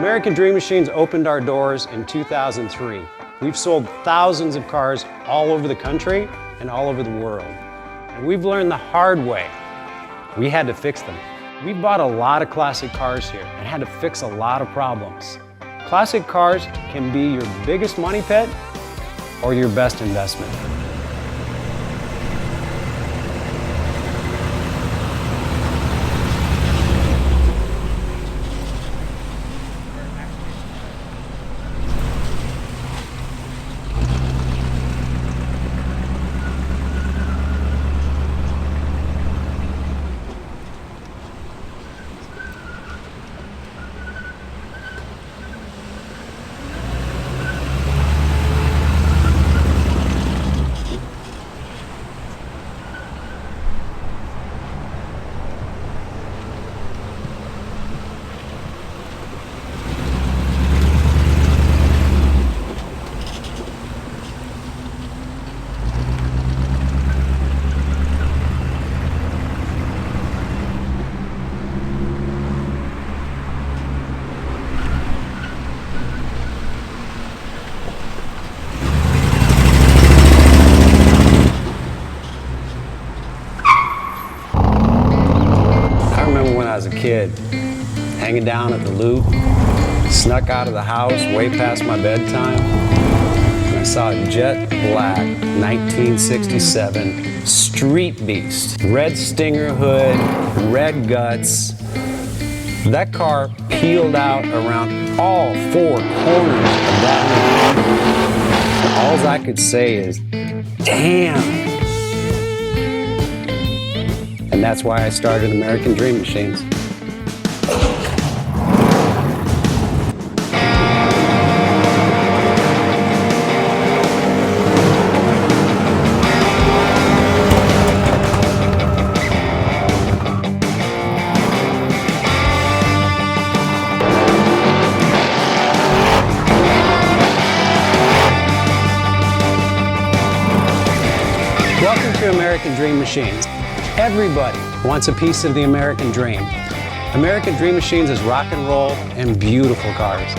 American Dream Machines opened our doors in 2003. We've sold thousands of cars all over the country and all over the world. And we've learned the hard way. We had to fix them. We bought a lot of classic cars here and had to fix a lot of problems. Classic cars can be your biggest money pit or your best investment. When I was a kid, hanging down at the Loop, snuck out of the house way past my bedtime, and I saw a jet black 1967 Street Beast. Red Stinger hood, red guts. That car peeled out around all four corners of that hood. All I could say is, damn. And that's why I started American Dream Machines. Welcome to American Dream Machines. Everybody wants a piece of the American dream. American Dream Machines is rock and roll and beautiful cars.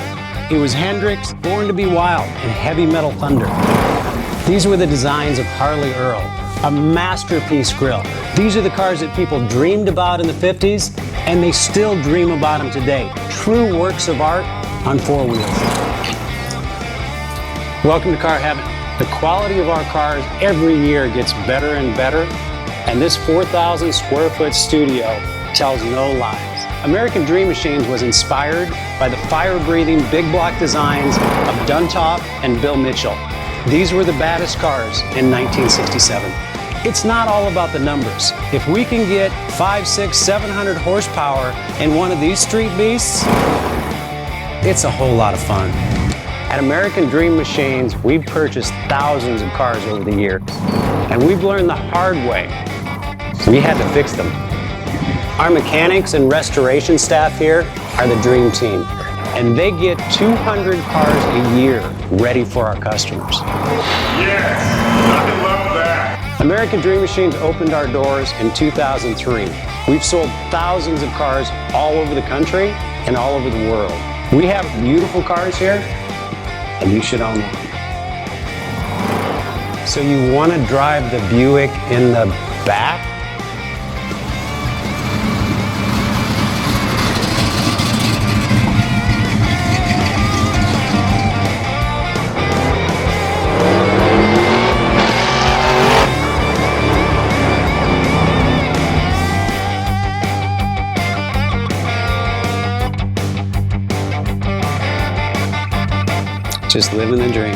It was Hendrix, Born to be Wild, and Heavy Metal Thunder. These were the designs of Harley Earl, a masterpiece grille. These are the cars that people dreamed about in the 50s, and they still dream about them today. True works of art on four wheels. Welcome to Car Heaven. The quality of our cars every year gets better and better. And this 4,000 square foot studio tells no lies. American Dream Machines was inspired by the fire-breathing big block designs of Duntop and Bill Mitchell. These were the baddest cars in 1967. It's not all about the numbers. If we can get 500, 600, 700 horsepower in one of these street beasts, it's a whole lot of fun. At American Dream Machines, we've purchased thousands of cars over the years, and we've learned the hard way. We had to fix them. Our mechanics and restoration staff here are the dream team, and they get 200 cars a year ready for our customers. Yes, I love that. American Dream Machines opened our doors in 2003. We've sold thousands of cars all over the country and all over the world. We have beautiful cars here, and you should own them. So you want to drive the Buick in the back? Just living the dream.